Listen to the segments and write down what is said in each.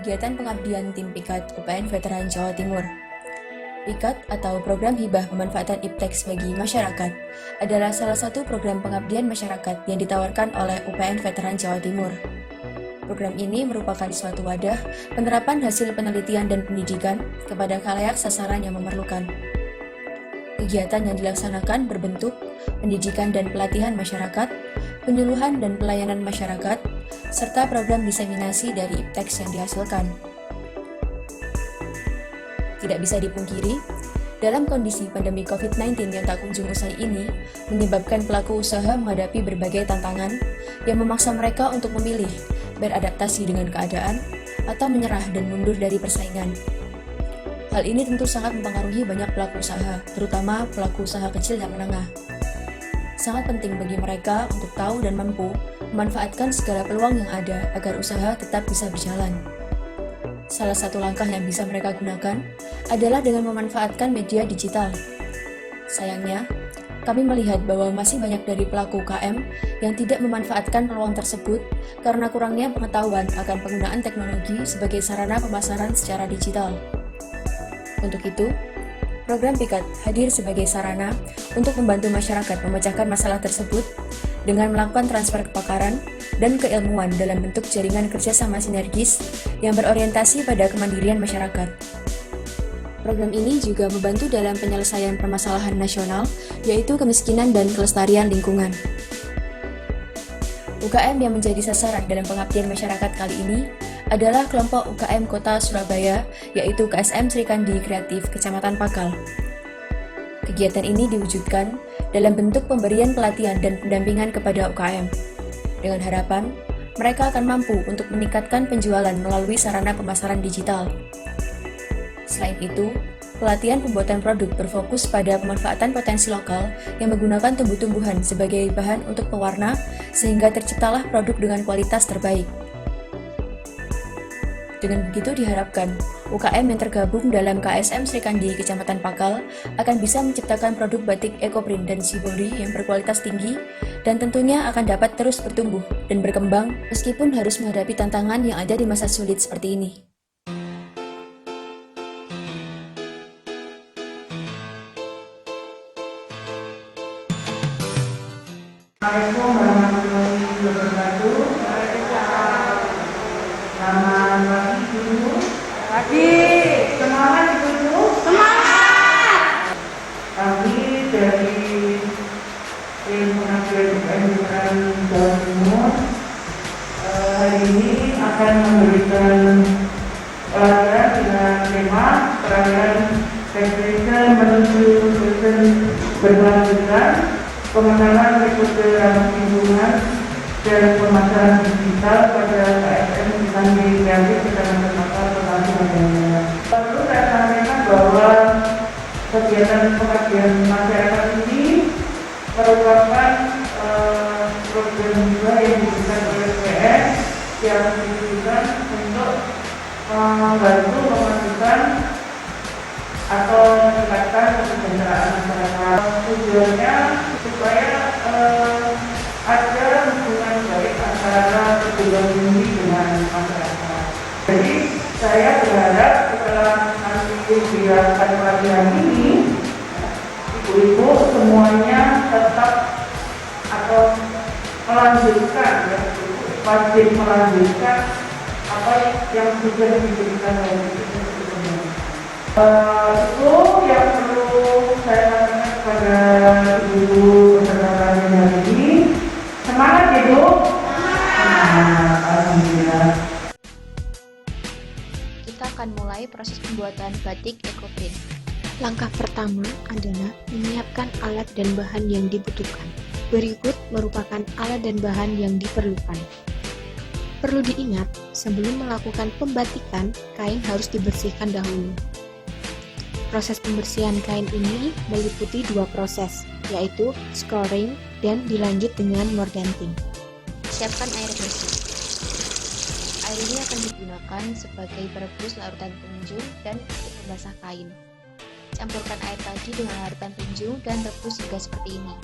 kegiatan pengabdian tim PIKAT UPN Veteran Jawa Timur. PIKAT atau Program Hibah Pemanfaatan Iptek bagi Masyarakat adalah salah satu program pengabdian masyarakat yang ditawarkan oleh UPN Veteran Jawa Timur. Program ini merupakan suatu wadah penerapan hasil penelitian dan pendidikan kepada khalayak sasaran yang memerlukan. Kegiatan yang dilaksanakan berbentuk pendidikan dan pelatihan masyarakat, penyuluhan dan pelayanan masyarakat, serta program diseminasi dari Iptek yang dihasilkan. Tidak bisa dipungkiri, dalam kondisi pandemi COVID-19 yang tak kunjung usai ini, menyebabkan pelaku usaha menghadapi berbagai tantangan yang memaksa mereka untuk memilih, beradaptasi dengan keadaan, atau menyerah dan mundur dari persaingan. Hal ini tentu sangat mempengaruhi banyak pelaku usaha, terutama pelaku usaha kecil dan menengah. Sangat penting bagi mereka untuk tahu dan mampu memanfaatkan segala peluang yang ada agar usaha tetap bisa berjalan. Salah satu langkah yang bisa mereka gunakan adalah dengan memanfaatkan media digital. Sayangnya, kami melihat bahwa masih banyak dari pelaku UKM yang tidak memanfaatkan peluang tersebut karena kurangnya pengetahuan akan penggunaan teknologi sebagai sarana pemasaran secara digital. Untuk itu, program PIKAT hadir sebagai sarana untuk membantu masyarakat memecahkan masalah tersebut dengan melakukan transfer kepakaran dan keilmuan dalam bentuk jaringan kerjasama sinergis yang berorientasi pada kemandirian masyarakat. Program ini juga membantu dalam penyelesaian permasalahan nasional, yaitu kemiskinan dan kelestarian lingkungan. UKM yang menjadi sasaran dalam pengabdian masyarakat kali ini adalah kelompok UKM Kota Surabaya, yaitu KSM Sri Kandi Kreatif Kecamatan Pakal. Kegiatan ini diwujudkan dalam bentuk pemberian pelatihan dan pendampingan kepada UKM. Dengan harapan, mereka akan mampu untuk meningkatkan penjualan melalui sarana pemasaran digital. Selain itu, pelatihan pembuatan produk berfokus pada pemanfaatan potensi lokal yang menggunakan tumbuh-tumbuhan sebagai bahan untuk pewarna sehingga terciptalah produk dengan kualitas terbaik. Dengan begitu diharapkan, UKM yang tergabung dalam KSM Sri Kandi Kecamatan Pakal akan bisa menciptakan produk batik ekoprint dan shibori yang berkualitas tinggi dan tentunya akan dapat terus bertumbuh dan berkembang meskipun harus menghadapi tantangan yang ada di masa sulit seperti ini. Assalamualaikum warahmatullahi wabarakatuh. Selamat pagi dulu. Pagi. Semangat dulu. Semangat. Kami dari tim pengabdian UPN Veteran Jawa Timur hari ini akan memberikan pelatihan dengan tema perayaan Federation menuju season berkelanjutan, pengenalan metode ramah lingkungan dan pemasaran digital pada KSM Sri Kandi Kreatif Kecamatan Pakal, Kota Surabaya. Perlu saya sampaikan bahwa kegiatan pengabdian masyarakat ini merupakan program juga yang diberikan oleh UPN yang ditujukan untuk membantu memajukan atau meningkatkan kesejahteraan masyarakat. Tujuannya supaya ada hubungan baik antara perguruan tinggi dengan masyarakat. Jadi saya berharap setelah nanti dilakukan pelatihan ini, ibu-ibu semuanya tetap atau melanjutkan, wajib melanjutkan apa yang sudah diberikan oleh itu yang perlu saya sampaikan kepada ibu peserta pelatihan hari ini. Semangat ya Bu. Semangat. Alhamdulillah. Kita akan mulai proses pembuatan batik ekoprint. Langkah pertama adalah menyiapkan alat dan bahan yang dibutuhkan. Berikut merupakan alat dan bahan yang diperlukan. Perlu diingat, sebelum melakukan pembatikan, kain harus dibersihkan dahulu. Proses pembersihan kain ini meliputi dua proses, yaitu scoring dan dilanjut dengan morganting. Siapkan air bersih. Air ini akan digunakan sebagai perebus larutan tunjung dan untuk membasah kain. Campurkan air tadi dengan larutan tunjung dan rebus hingga seperti ini.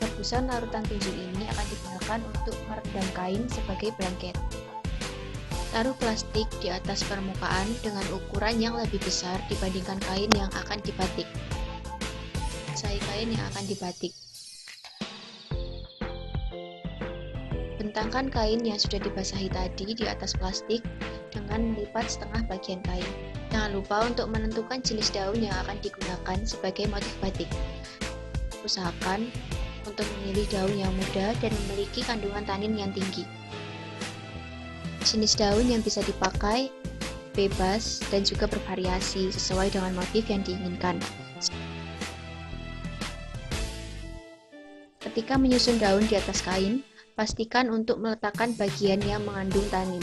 Rebusan larutan tunjung ini akan digunakan untuk merendam kain sebagai blanket. Taruh plastik di atas permukaan dengan ukuran yang lebih besar dibandingkan kain yang akan dibatik. Basahi kain yang akan dibatik. Bentangkan kain yang sudah dibasahi tadi di atas plastik dengan melipat setengah bagian kain. Jangan lupa untuk menentukan jenis daun yang akan digunakan sebagai motif batik. Usahakan untuk memilih daun yang muda dan memiliki kandungan tanin yang tinggi. Jenis daun yang bisa dipakai bebas dan juga bervariasi sesuai dengan motif yang diinginkan. Ketika menyusun daun di atas kain, pastikan untuk meletakkan bagian yang mengandung tanin.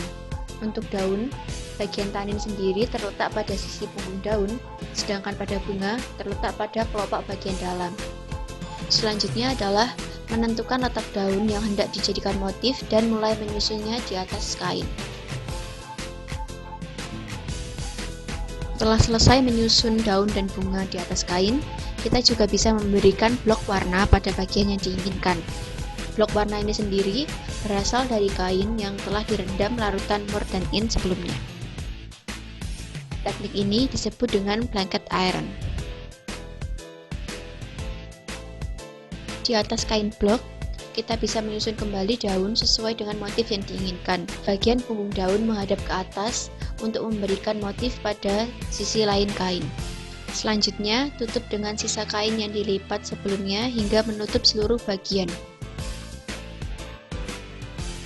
Untuk daun, bagian tanin sendiri terletak pada sisi punggung daun, sedangkan pada bunga terletak pada kelopak bagian dalam. Selanjutnya adalah menentukan letak daun yang hendak dijadikan motif dan mulai menyusunnya di atas kain. Setelah selesai menyusun daun dan bunga di atas kain, kita juga bisa memberikan blok warna pada bagian yang diinginkan. Blok warna ini sendiri berasal dari kain yang telah direndam larutan mur dan in sebelumnya. Teknik ini disebut dengan blanket iron. Di atas kain blok, kita bisa menyusun kembali daun sesuai dengan motif yang diinginkan. Bagian punggung daun menghadap ke atas untuk memberikan motif pada sisi lain kain. Selanjutnya, tutup dengan sisa kain yang dilipat sebelumnya hingga menutup seluruh bagian.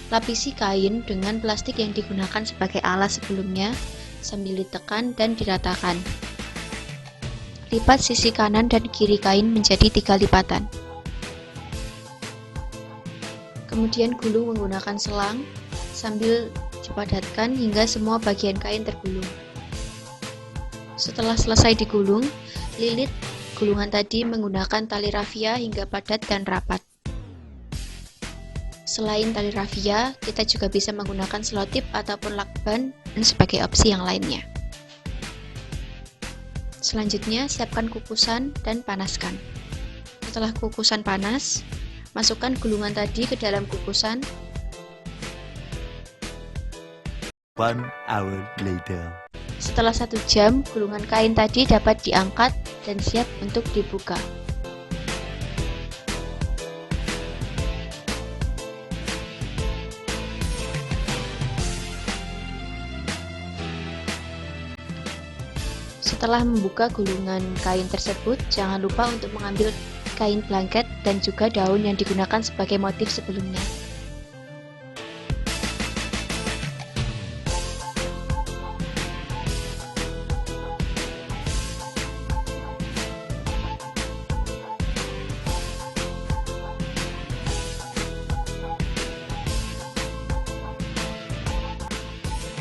Lapisi kain dengan plastik yang digunakan sebagai alas sebelumnya sambil ditekan dan diratakan. Lipat sisi kanan dan kiri kain menjadi 3 lipatan. Kemudian gulung menggunakan selang sambil dipadatkan hingga semua bagian kain tergulung. Setelah selesai digulung, lilit gulungan tadi menggunakan tali rafia hingga padat dan rapat. Selain tali rafia, kita juga bisa menggunakan selotip ataupun lakban sebagai opsi yang lainnya. Selanjutnya, siapkan kukusan dan panaskan. Setelah kukusan panas, masukkan gulungan tadi ke dalam kukusan. 1 hour later. Setelah 1 jam, gulungan kain tadi dapat diangkat dan siap untuk dibuka. Setelah membuka gulungan kain tersebut, jangan lupa untuk mengambil kain blanket dan juga daun yang digunakan sebagai motif sebelumnya.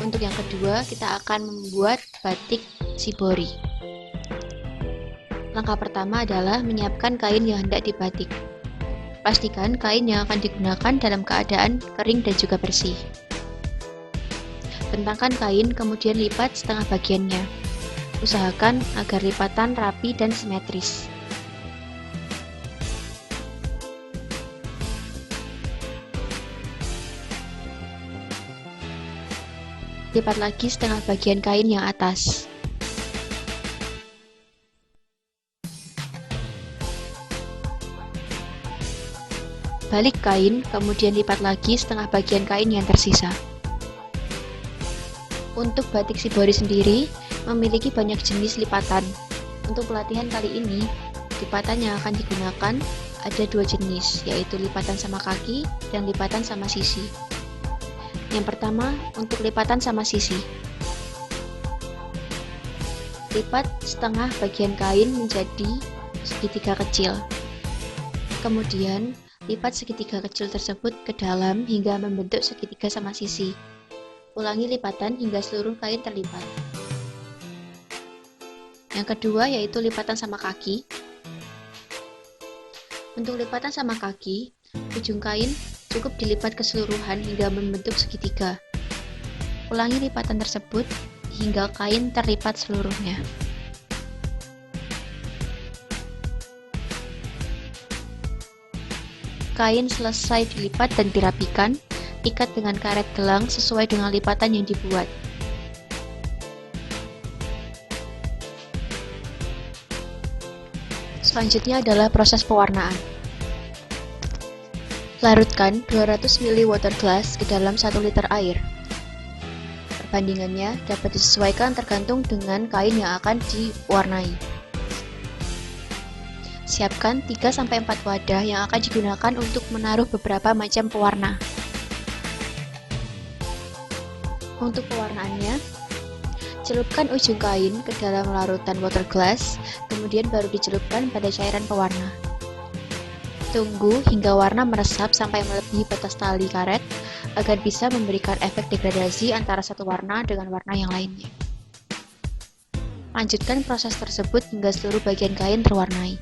Untuk yang kedua, kita akan membuat batik shibori. Langkah pertama adalah menyiapkan kain yang hendak dibatik. Pastikan kain yang akan digunakan dalam keadaan kering dan juga bersih. Bentangkan kain, kemudian lipat setengah bagiannya. Usahakan agar lipatan rapi dan simetris. Lipat lagi setengah bagian kain yang atas. Balik kain, kemudian lipat lagi setengah bagian kain yang tersisa. Untuk batik shibori sendiri, memiliki banyak jenis lipatan. Untuk pelatihan kali ini, lipatan yang akan digunakan ada 2 jenis, yaitu lipatan sama kaki dan lipatan sama sisi. Yang pertama, untuk lipatan sama sisi. Lipat setengah bagian kain menjadi segitiga kecil. Kemudian, lipat segitiga kecil tersebut ke dalam hingga membentuk segitiga sama sisi. Ulangi lipatan hingga seluruh kain terlipat. Yang kedua yaitu lipatan sama kaki. Untuk lipatan sama kaki, ujung kain cukup dilipat keseluruhan hingga membentuk segitiga. Ulangi lipatan tersebut hingga kain terlipat seluruhnya. Kain selesai dilipat dan dirapikan, ikat dengan karet gelang sesuai dengan lipatan yang dibuat. Selanjutnya adalah proses pewarnaan. Larutkan 200 ml water glass ke dalam 1 liter air. Perbandingannya dapat disesuaikan tergantung dengan kain yang akan diwarnai. Siapkan 3-4 wadah yang akan digunakan untuk menaruh beberapa macam pewarna. Untuk pewarnaannya, celupkan ujung kain ke dalam larutan water glass, kemudian baru dicelupkan pada cairan pewarna. Tunggu hingga warna meresap sampai melebihi batas tali karet agar bisa memberikan efek degradasi antara satu warna dengan warna yang lainnya. Lanjutkan proses tersebut hingga seluruh bagian kain terwarnai.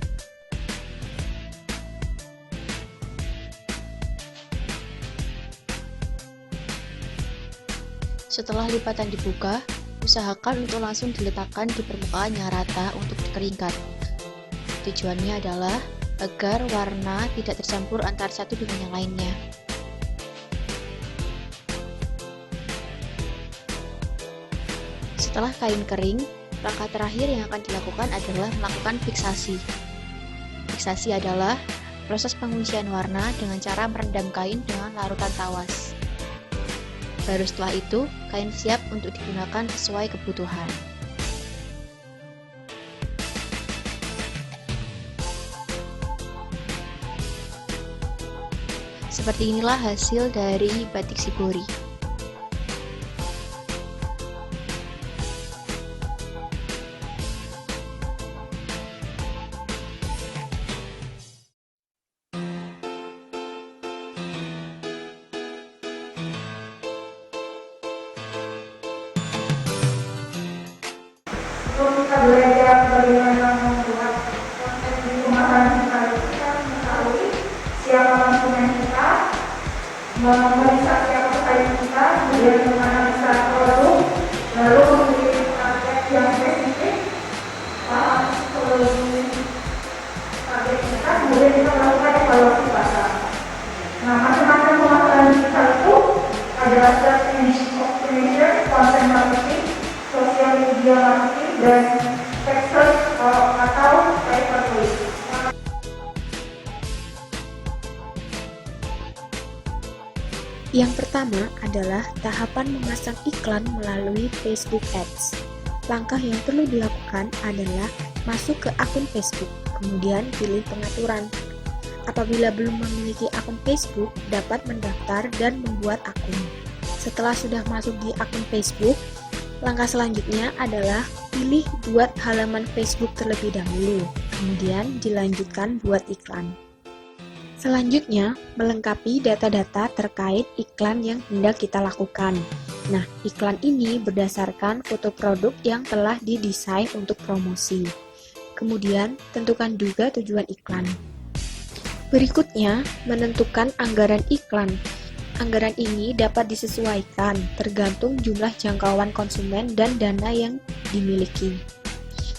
Setelah lipatan dibuka, usahakan untuk langsung diletakkan di permukaan yang rata untuk dikeringkan. Tujuannya adalah agar warna tidak tercampur antara satu dengan yang lainnya. Setelah kain kering, langkah terakhir yang akan dilakukan adalah melakukan fiksasi. Fiksasi adalah proses penguncian warna dengan cara merendam kain dengan larutan tawas. Baru setelah itu, kain siap untuk digunakan sesuai kebutuhan. Seperti inilah hasil dari batik shibori. Sebelum kita belajar bagaimana membuat konten di pemasaran kita mengetahui siapa konsumen kita, memeriksa siapa pesaing kita, kemudian menganalisa produk, lalu memilih target yang spesifik, paham psikologi target kita, kemudian kita melakukan evaluasi pasar. Nah, macam-macam pemasaran digital itu adalah search engine optimization, content marketing, social media marketing, dan text search atau pay per click. Yang pertama adalah tahapan memasang iklan melalui Facebook Ads. Langkah yang perlu dilakukan adalah masuk ke akun Facebook, kemudian pilih pengaturan. Apabila belum memiliki akun Facebook, dapat mendaftar dan membuat akun. Setelah sudah masuk di akun Facebook, langkah selanjutnya adalah pilih buat halaman Facebook terlebih dahulu, kemudian dilanjutkan buat iklan. Selanjutnya, melengkapi data-data terkait iklan yang hendak kita lakukan. Nah, iklan ini berdasarkan foto produk yang telah didesain untuk promosi. Kemudian, tentukan juga tujuan iklan. Berikutnya, menentukan anggaran iklan. Anggaran ini dapat disesuaikan tergantung jumlah jangkauan konsumen dan dana yang dimiliki.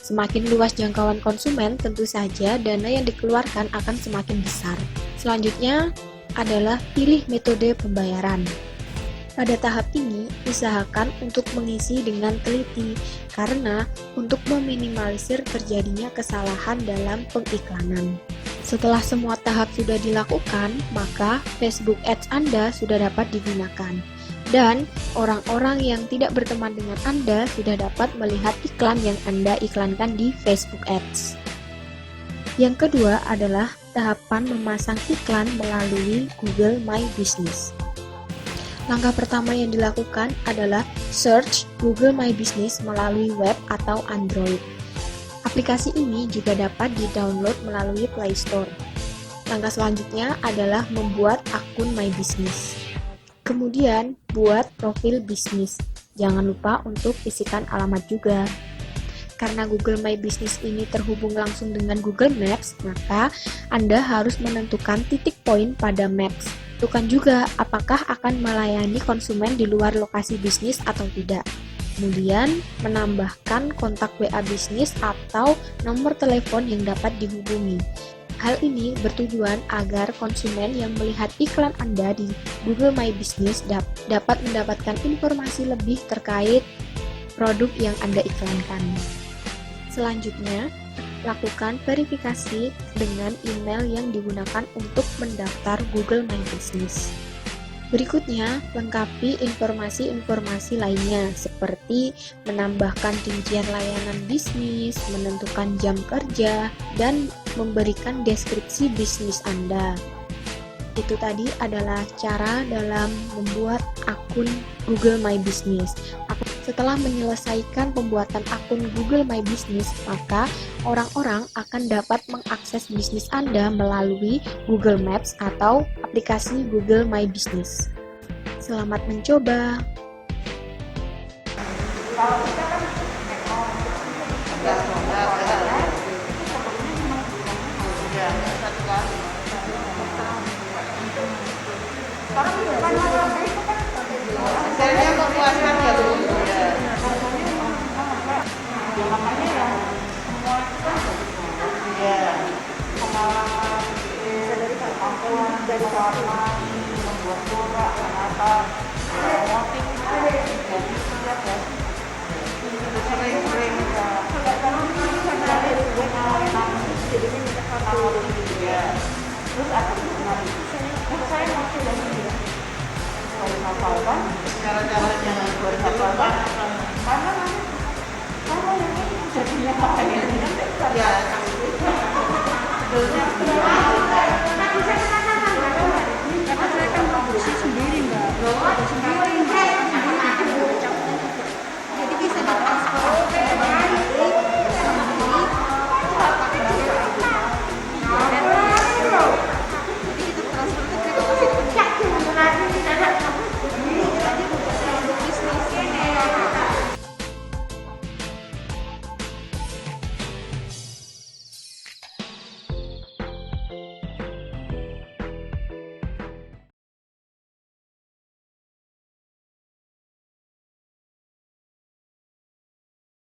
Semakin luas jangkauan konsumen, tentu saja dana yang dikeluarkan akan semakin besar. Selanjutnya adalah pilih metode pembayaran. Pada tahap ini, usahakan untuk mengisi dengan teliti, karena untuk meminimalisir terjadinya kesalahan dalam pengiklanan. Setelah semua tahap sudah dilakukan, maka Facebook Ads Anda sudah dapat digunakan. Dan orang-orang yang tidak berteman dengan Anda sudah dapat melihat iklan yang Anda iklankan di Facebook Ads. Yang kedua adalah tahapan memasang iklan melalui Google My Business. Langkah pertama yang dilakukan adalah search Google My Business melalui web atau Android. Aplikasi ini juga dapat di-download melalui Play Store. Langkah selanjutnya adalah membuat akun My Business. Kemudian, buat profil bisnis. Jangan lupa untuk isikan alamat juga. Karena Google My Business ini terhubung langsung dengan Google Maps, maka Anda harus menentukan titik poin pada Maps. Tentukan juga apakah akan melayani konsumen di luar lokasi bisnis atau tidak. Kemudian, menambahkan kontak WA bisnis atau nomor telepon yang dapat dihubungi. Hal ini bertujuan agar konsumen yang melihat iklan Anda di Google My Business dapat mendapatkan informasi lebih terkait produk yang Anda iklankan. Selanjutnya, lakukan verifikasi dengan email yang digunakan untuk mendaftar Google My Business. Berikutnya, lengkapi informasi-informasi lainnya seperti menambahkan rincian layanan bisnis, menentukan jam kerja, dan memberikan deskripsi bisnis Anda. Itu tadi adalah cara dalam membuat akun Google My Business. Setelah menyelesaikan pembuatan akun Google My Business, maka orang-orang akan dapat mengakses bisnis Anda melalui Google Maps atau aplikasi Google My Business. Selamat mencoba! Hasilnya memuaskan ya Bu? Ya makanya ya semua itu kan pengalaman dari kemampuan dari pengalaman membuat bola kenapa motif itu jadi siap ya sering-sering ya kalau ini karena ada juga enak jadinya minta satu ya terus aku saya masih lagi ya kalau hafalkan Cara-caranya buat hafalkan